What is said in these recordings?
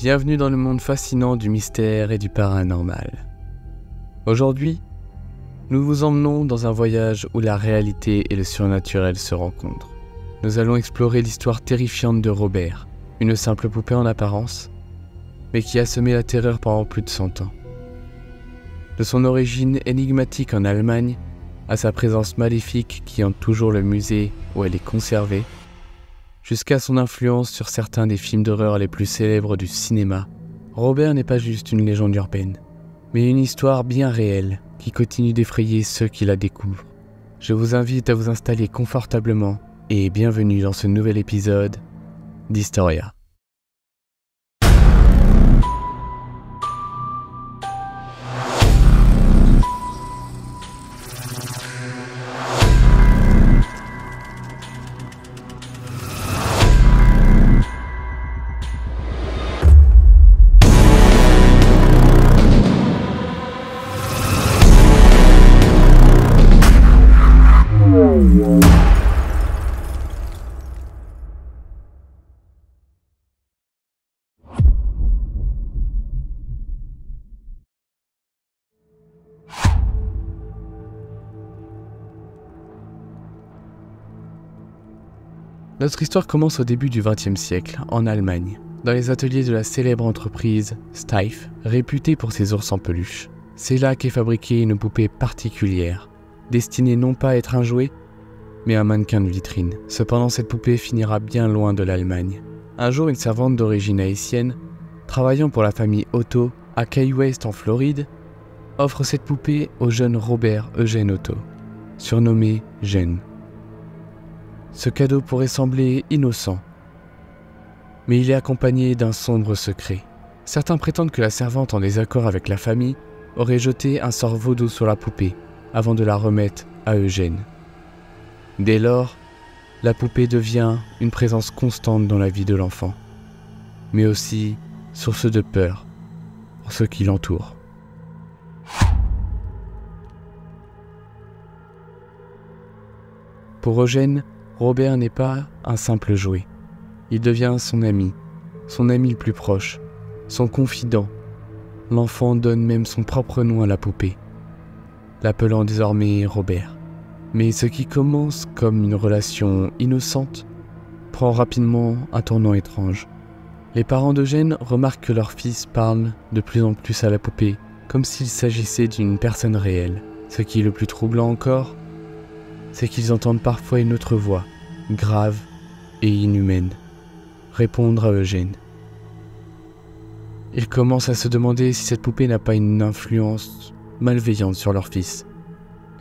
Bienvenue dans le monde fascinant du mystère et du paranormal. Aujourd'hui, nous vous emmenons dans un voyage où la réalité et le surnaturel se rencontrent. Nous allons explorer l'histoire terrifiante de Robert, une simple poupée en apparence, mais qui a semé la terreur pendant plus de 100 ans. De son origine énigmatique en Allemagne, à sa présence maléfique qui hante toujours le musée où elle est conservée, jusqu'à son influence sur certains des films d'horreur les plus célèbres du cinéma, Robert n'est pas juste une légende urbaine, mais une histoire bien réelle qui continue d'effrayer ceux qui la découvrent. Je vous invite à vous installer confortablement et bienvenue dans ce nouvel épisode d'Historia. Notre histoire commence au début du XXe siècle, en Allemagne, dans les ateliers de la célèbre entreprise Steiff, réputée pour ses ours en peluche. C'est là qu'est fabriquée une poupée particulière, destinée non pas à être un jouet, mais un mannequin de vitrine. Cependant, cette poupée finira bien loin de l'Allemagne. Un jour, une servante d'origine haïtienne, travaillant pour la famille Otto à Key West en Floride, offre cette poupée au jeune Robert Eugène Otto, surnommé Gene. Ce cadeau pourrait sembler innocent, mais il est accompagné d'un sombre secret. Certains prétendent que la servante, en désaccord avec la famille, aurait jeté un sort vaudou sur la poupée avant de la remettre à Eugène. Dès lors, la poupée devient une présence constante dans la vie de l'enfant, mais aussi source de peur pour ceux qui l'entourent. Pour Eugène, Robert n'est pas un simple jouet. Il devient son ami le plus proche, son confident. L'enfant donne même son propre nom à la poupée, l'appelant désormais Robert. Mais ce qui commence comme une relation innocente prend rapidement un tournant étrange. Les parents d'Eugène remarquent que leur fils parle de plus en plus à la poupée, comme s'il s'agissait d'une personne réelle. Ce qui est le plus troublant encore, c'est qu'ils entendent parfois une autre voix, grave et inhumaine, répondre à Eugène. Ils commencent à se demander si cette poupée n'a pas une influence malveillante sur leur fils.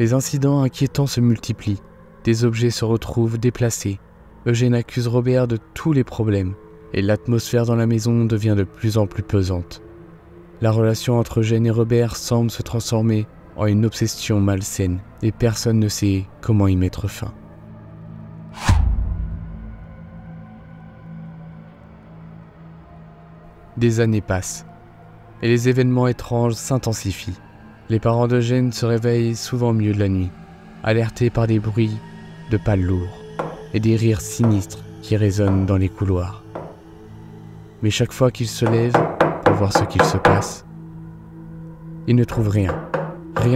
Les incidents inquiétants se multiplient, des objets se retrouvent déplacés. Eugène accuse Robert de tous les problèmes, et l'atmosphère dans la maison devient de plus en plus pesante. La relation entre Eugène et Robert semble se transformer en une obsession malsaine, et personne ne sait comment y mettre fin. Des années passent, et les événements étranges s'intensifient. Les parents d'Eugène se réveillent souvent au milieu de la nuit, alertés par des bruits de pas lourds et des rires sinistres qui résonnent dans les couloirs. Mais chaque fois qu'ils se lèvent pour voir ce qu'il se passe, ils ne trouvent rien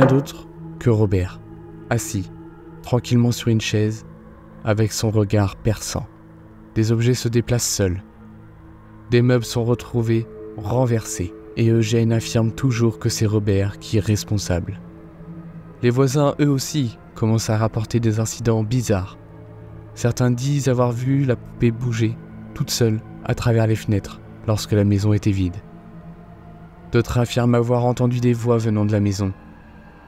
d'autre que Robert, assis tranquillement sur une chaise, avec son regard perçant. Des objets se déplacent seuls. Des meubles sont retrouvés renversés, et Eugène affirme toujours que c'est Robert qui est responsable. Les voisins, eux aussi, commencent à rapporter des incidents bizarres. Certains disent avoir vu la poupée bouger, toute seule, à travers les fenêtres, lorsque la maison était vide. D'autres affirment avoir entendu des voix venant de la maison,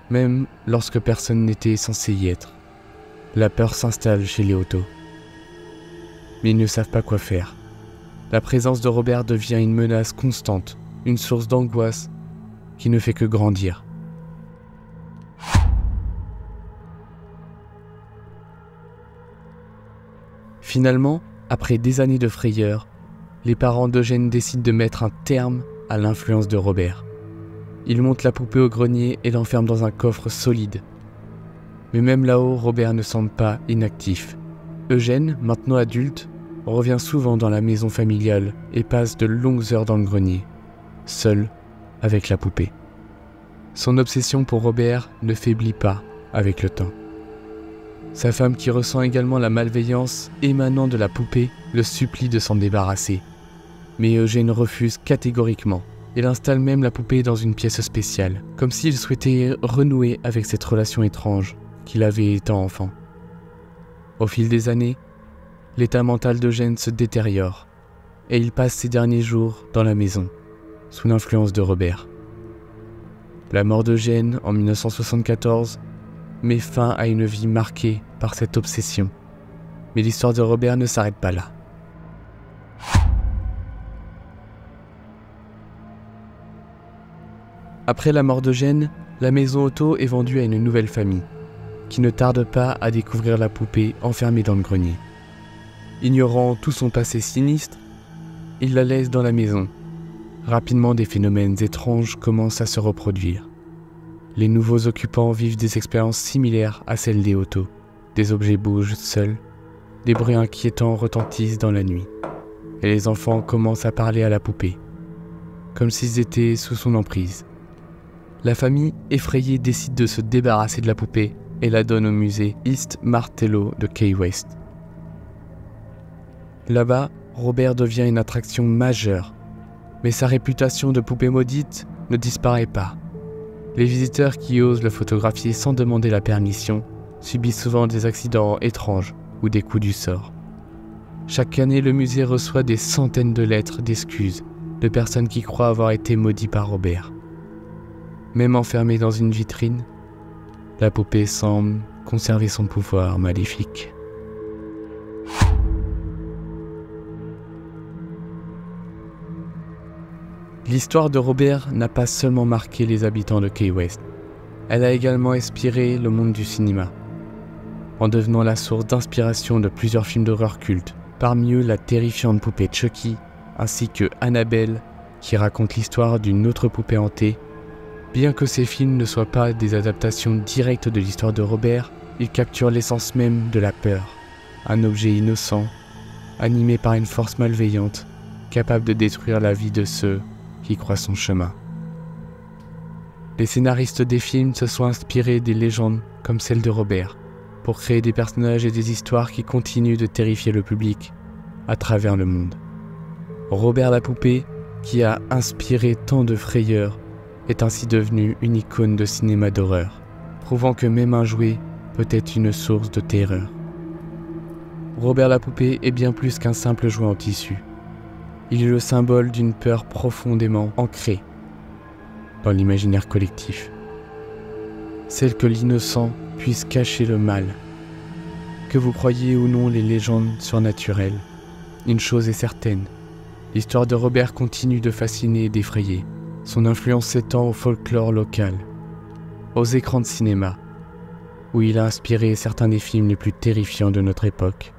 même lorsque personne n'était censé y être. La peur s'installe chez les Otto. Mais ils ne savent pas quoi faire. La présence de Robert devient une menace constante, une source d'angoisse qui ne fait que grandir. Finalement, après des années de frayeur, les parents d'Eugène décident de mettre un terme à l'influence de Robert. Ils montent la poupée au grenier et l'enferment dans un coffre solide. Mais même là-haut, Robert ne semble pas inactif. Eugène, maintenant adulte, revient souvent dans la maison familiale et passe de longues heures dans le grenier, seul avec la poupée. Son obsession pour Robert ne faiblit pas avec le temps. Sa femme, qui ressent également la malveillance émanant de la poupée, le supplie de s'en débarrasser. Mais Eugène refuse catégoriquement. Il installe même la poupée dans une pièce spéciale, comme s'il souhaitait renouer avec cette relation étrange qu'il avait étant enfant. Au fil des années, l'état mental d'Eugène se détériore et il passe ses derniers jours dans la maison, sous l'influence de Robert. La mort d'Eugène en 1974 met fin à une vie marquée par cette obsession. Mais l'histoire de Robert ne s'arrête pas là. Après la mort d'Eugène, la maison Otto est vendue à une nouvelle famille, qui ne tarde pas à découvrir la poupée enfermée dans le grenier. Ignorant tout son passé sinistre, ils la laissent dans la maison. Rapidement, des phénomènes étranges commencent à se reproduire. Les nouveaux occupants vivent des expériences similaires à celles des Otto. Des objets bougent seuls, des bruits inquiétants retentissent dans la nuit, et les enfants commencent à parler à la poupée, comme s'ils étaient sous son emprise. La famille, effrayée, décide de se débarrasser de la poupée et la donne au musée East Martello de Key West. Là-bas, Robert devient une attraction majeure, mais sa réputation de poupée maudite ne disparaît pas. Les visiteurs qui osent le photographier sans demander la permission subissent souvent des accidents étranges ou des coups du sort. Chaque année, le musée reçoit des centaines de lettres d'excuses de personnes qui croient avoir été maudites par Robert. Même enfermée dans une vitrine, la poupée semble conserver son pouvoir maléfique. L'histoire de Robert n'a pas seulement marqué les habitants de Key West, elle a également inspiré le monde du cinéma, en devenant la source d'inspiration de plusieurs films d'horreur cultes, parmi eux la terrifiante poupée Chucky, ainsi que Annabelle, qui raconte l'histoire d'une autre poupée hantée. Bien que ces films ne soient pas des adaptations directes de l'histoire de Robert, ils capturent l'essence même de la peur, un objet innocent, animé par une force malveillante, capable de détruire la vie de ceux qui croient son chemin. Les scénaristes des films se sont inspirés des légendes comme celle de Robert, pour créer des personnages et des histoires qui continuent de terrifier le public à travers le monde. Robert la poupée, qui a inspiré tant de frayeurs, est ainsi devenu une icône de cinéma d'horreur, prouvant que même un jouet peut être une source de terreur. Robert la poupée est bien plus qu'un simple jouet en tissu. Il est le symbole d'une peur profondément ancrée dans l'imaginaire collectif. Celle que l'innocent puisse cacher le mal. Que vous croyiez ou non les légendes surnaturelles, une chose est certaine, l'histoire de Robert continue de fasciner et d'effrayer. Son influence s'étend au folklore local, aux écrans de cinéma, où il a inspiré certains des films les plus terrifiants de notre époque.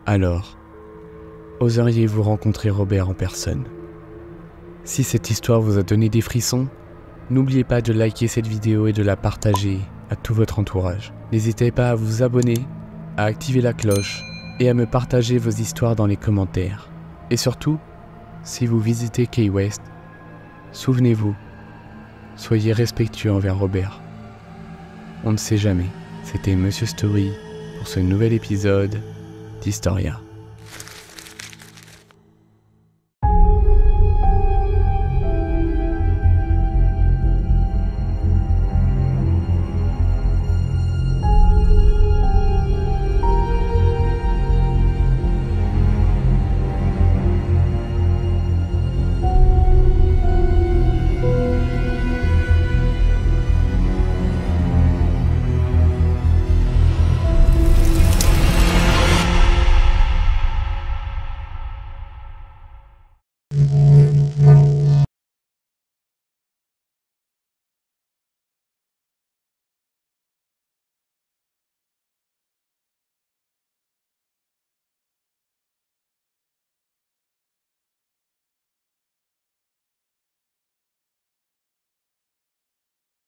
Alors, oseriez-vous rencontrer Robert en personne? Si cette histoire vous a donné des frissons, n'oubliez pas de liker cette vidéo et de la partager à tout votre entourage. N'hésitez pas à vous abonner, à activer la cloche et à me partager vos histoires dans les commentaires. Et surtout, si vous visitez Key West, souvenez-vous, soyez respectueux envers Robert. On ne sait jamais. C'était Monsieur Story pour ce nouvel épisode d'Historia.